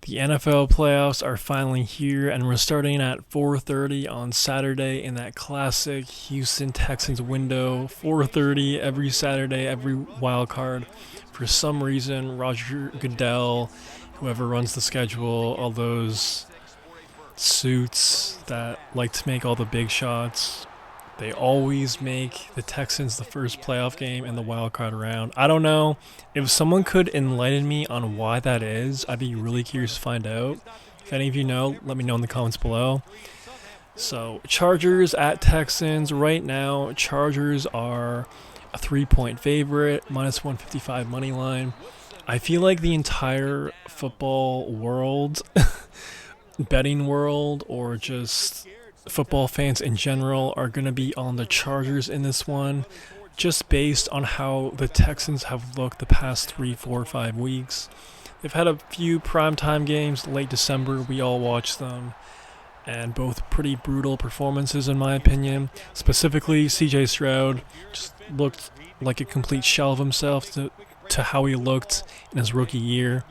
The NFL playoffs are finally here, and we're starting at 4:30 on Saturday in that classic Houston Texans window. 4:30 every Saturday, every wild card. For some reason, Roger Goodell, whoever runs the schedule, all those suits that like to make all the big shots, they always make the Texans the first playoff game in the wild card round. I don't know. If someone could enlighten me on why that is, I'd be really curious to find out. If any of you know, let me know in the comments below. So, Chargers at Texans. Right now, Chargers are a 3-point favorite, minus 155 money line. I feel like the entire football world, betting world, or just football fans in general are going to be on the Chargers in this one, just based on how the Texans have looked the past 3, 4, 5 weeks. They've had a few primetime games, late December, we all watched them, and both pretty brutal performances in my opinion. Specifically, CJ Stroud just looked like a complete shell of himself to how he looked in his rookie year.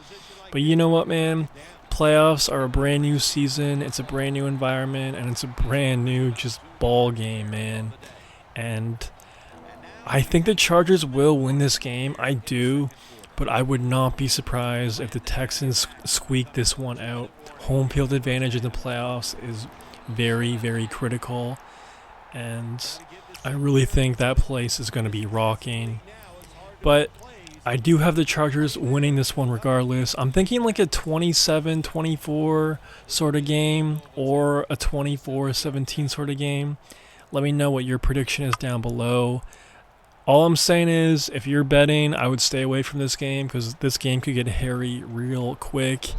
But you know what, man? Playoffs are a brand new season, it's a brand new environment, and it's a brand new just ball game, man. And I think the Chargers will win this game. I do, but I would not be surprised if the Texans squeak this one out. Home field advantage in the playoffs is very, very critical, and I really think that place is going to be rocking. But I do have the Chargers winning this one regardless. I'm thinking like a 27-24 sort of game or a 24-17 sort of game. Let me know what your prediction is down below. All I'm saying is, if you're betting, I would stay away from this game because this game could get hairy real quick.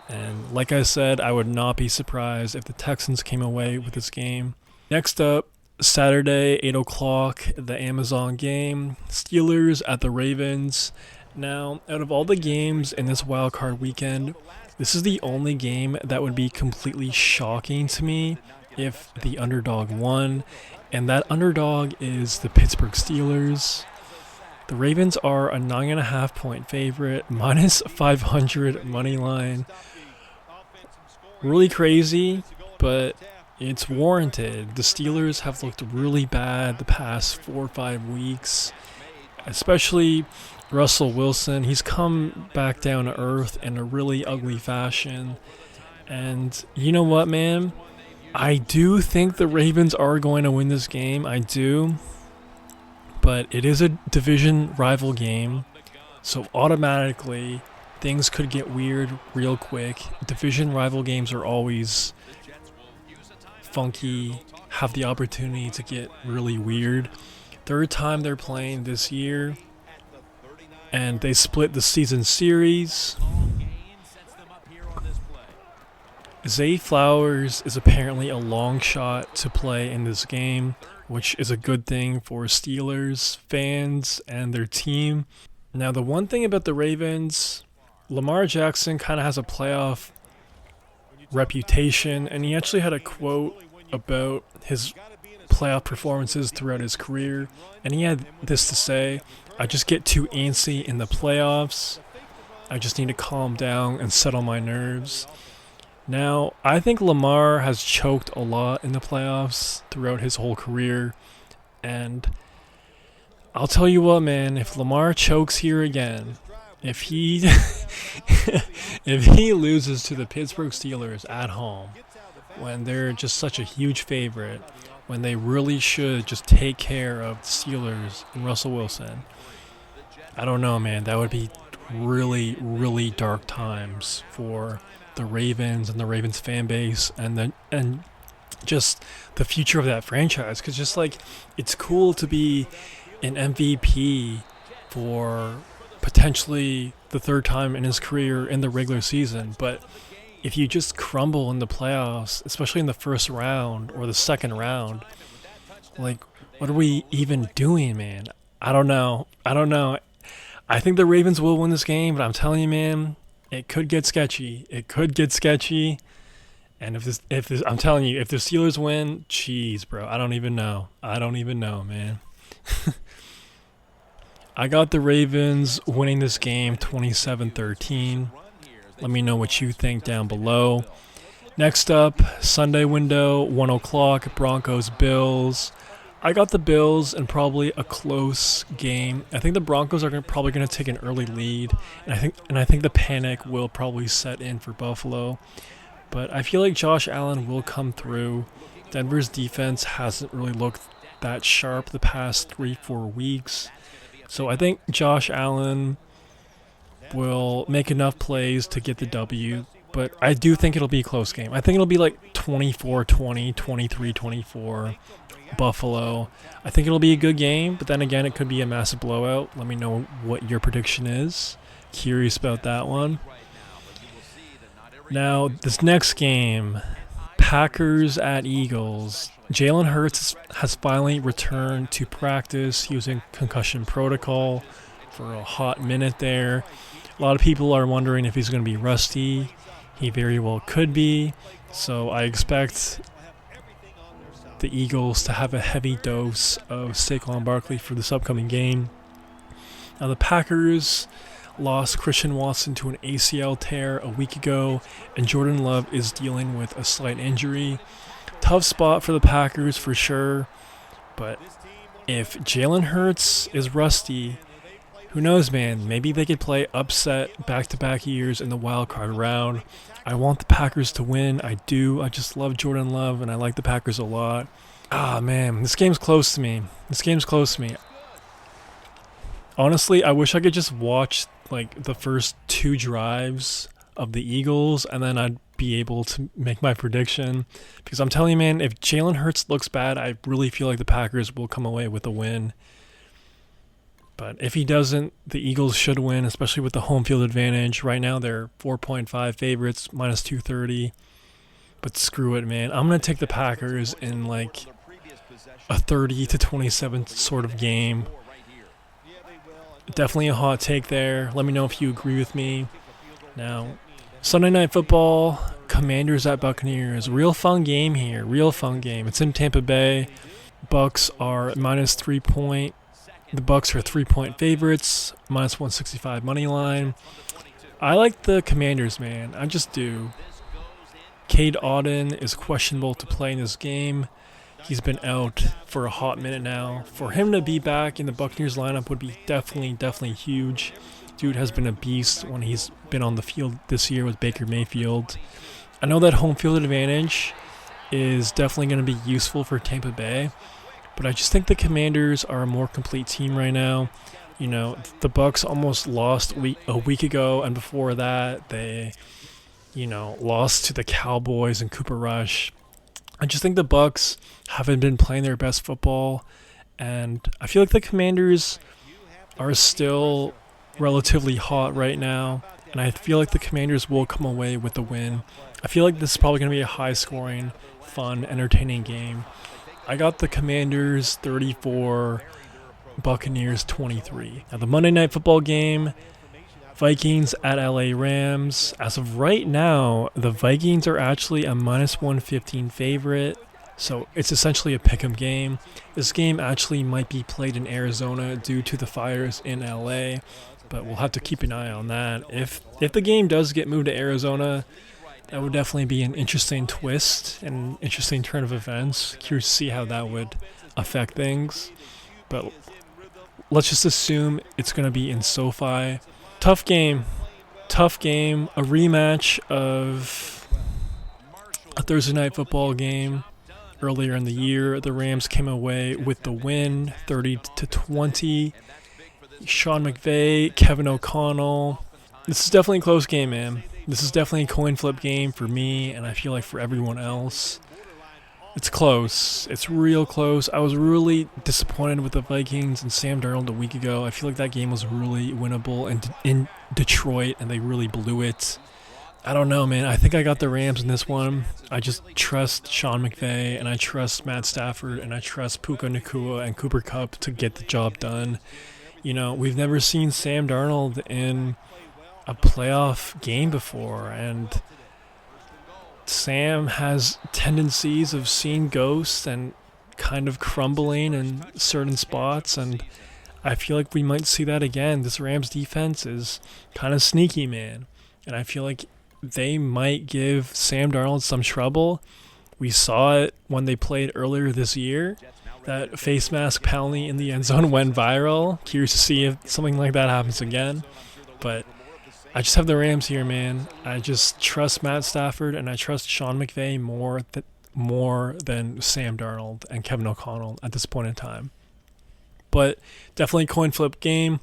And like I said, I would not be surprised if the Texans came away with this game. Next up, Saturday, 8 o'clock, the Amazon game. Steelers at the Ravens. Now, out of all the games in this wildcard weekend, this is the only game that would be completely shocking to me if the underdog won. And that underdog is the Pittsburgh Steelers. The Ravens are a 9.5 point favorite, minus 500 money line. Really crazy, but it's warranted. The Steelers have looked really bad the past 4 or 5 weeks, especially Russell Wilson. He's come back down to earth in a really ugly fashion. And you know what, man? I do think the Ravens are going to win this game. I do. But it is a division rival game, so automatically things could get weird real quick. Division rival games are always funky, have the opportunity to get really weird. Third time they're playing this year, and they split the season series. Zay Flowers is apparently a long shot to play in this game, which is a good thing for Steelers fans and their team. Now, the one thing about the Ravens, Lamar Jackson kind of has a playoff reputation, and he actually had a quote about his playoff performances throughout his career, and he had this to say: "I just get too antsy in the playoffs. I just need to calm down and settle my nerves." Now, I think Lamar has choked a lot in the playoffs throughout his whole career, and I'll tell you what, man, if Lamar chokes here again, if he if he loses to the Pittsburgh Steelers at home, when they're just such a huge favorite, when they really should just take care of the Steelers and Russell Wilson, I don't know, man, that would be really, really dark times for the Ravens and the Ravens fan base, and just the future of that franchise. Because just like, it's cool to be an MVP for potentially the third time in his career in the regular season, but if you just crumble in the playoffs, especially in the first round or the second round, like, what are we even doing, man? I don't know. I think the Ravens will win this game, but I'm telling you, man, it could get sketchy. And if this, I'm telling you, if the Steelers win, jeez, bro, I don't even know, man. I got the Ravens winning this game 27-13. Let me know what you think down below. Next up, Sunday window, 1 o'clock, Broncos Bills. I got the Bills in probably a close game. I think the Broncos are probably going to take an early lead, and I think the panic will probably set in for Buffalo. But I feel like Josh Allen will come through. Denver's defense hasn't really looked that sharp the past 3-4 weeks. So I think Josh Allen will make enough plays to get the W. But I do think it'll be a close game. I think it'll be like 24-20, 23-24, Buffalo. I think it'll be a good game, but then again, it could be a massive blowout. Let me know what your prediction is. Curious about that one. Now, this next game, Packers at Eagles. Jalen Hurts has finally returned to practice. He was in concussion protocol for a hot minute there. A lot of people are wondering if he's going to be rusty. He very well could be. So I expect the Eagles to have a heavy dose of Saquon Barkley for this upcoming game. Now the Packers lost Christian Watson to an ACL tear a week ago, and Jordan Love is dealing with a slight injury. Tough spot for the Packers for sure, but if Jalen Hurts is rusty, who knows, man? Maybe they could play upset back-to-back years in the wild card round. I want the Packers to win. I do. I just love Jordan Love, and I like the Packers a lot. Ah, man, this game's close to me. Honestly, I wish I could just watch like the first 2 drives of the Eagles, and then I'd be able to make my prediction. Because I'm telling you, man, if Jalen Hurts looks bad, I really feel like the Packers will come away with a win. But if he doesn't, the Eagles should win, especially with the home field advantage. Right now, they're 4.5 favorites, minus 230. But screw it, man. I'm going to take the Packers in like a 30-27 sort of game. Definitely a hot take there. Let me know if you agree with me. Now, Sunday Night Football, Commanders at Buccaneers. Real fun game here. It's in Tampa Bay. Bucks are minus 3 point. The Bucks are 3-point favorites, minus 165 money line. I like the Commanders, man. I just do. Cade Otton is questionable to play in this game. He's been out for a hot minute now. For him to be back in the Buccaneers lineup would be definitely huge. Dude has been a beast when he's been on the field this year with Baker Mayfield. I know that home field advantage is definitely going to be useful for Tampa Bay. But I just think the Commanders are a more complete team right now. You know, the Bucks almost lost a week ago, and before that, they, lost to the Cowboys and Cooper Rush. I just think the Bucks haven't been playing their best football, and I feel like the Commanders are still relatively hot right now, and I feel like the Commanders will come away with the win. I feel like this is probably going to be a high-scoring, fun, entertaining game. I got the Commanders 34, Buccaneers 23. Now the Monday Night Football game, Vikings at LA Rams. As of right now, the Vikings are actually a minus 115 favorite, so it's essentially a pick'em game. This game actually might be played in Arizona due to the fires in LA, but we'll have to keep an eye on that. If the game does get moved to Arizona, that would definitely be an interesting twist and an interesting turn of events. Curious to see how that would affect things. But let's just assume it's going to be in SoFi. Tough game. A rematch of a Thursday Night Football game earlier in the year. The Rams came away with the win, 30-20. Sean McVay, Kevin O'Connell. This is definitely a close game, man. This is definitely a coin flip game for me, and I feel like for everyone else. It's close. It's real close. I was really disappointed with the Vikings and Sam Darnold a week ago. I feel like that game was really winnable in Detroit, and they really blew it. I don't know, man. I think I got the Rams in this one. I just trust Sean McVay, and I trust Matt Stafford, and I trust Puka Nacua and Cooper Kupp to get the job done. We've never seen Sam Darnold in a playoff game before, and Sam has tendencies of seeing ghosts and kind of crumbling in certain spots, and I feel like we might see that again. This Rams defense is kind of sneaky, man. and I feel like they might give Sam Darnold some trouble. We saw it when they played earlier this year. That face mask penalty in the end zone went viral. Curious to see if something like that happens again. But I just have the Rams here, man. I just trust Matt Stafford, and I trust Sean McVay more than Sam Darnold and Kevin O'Connell at this point in time. But definitely coin flip game.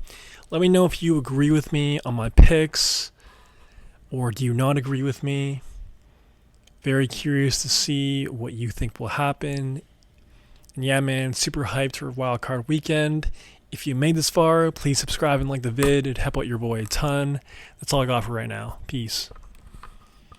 Let me know if you agree with me on my picks, or do you not agree with me? Very curious to see what you think will happen. And yeah, man, super hyped for Wildcard Weekend. If you made this far, please subscribe and like the vid. It'd help out your boy a ton. That's all I got for right now. Peace.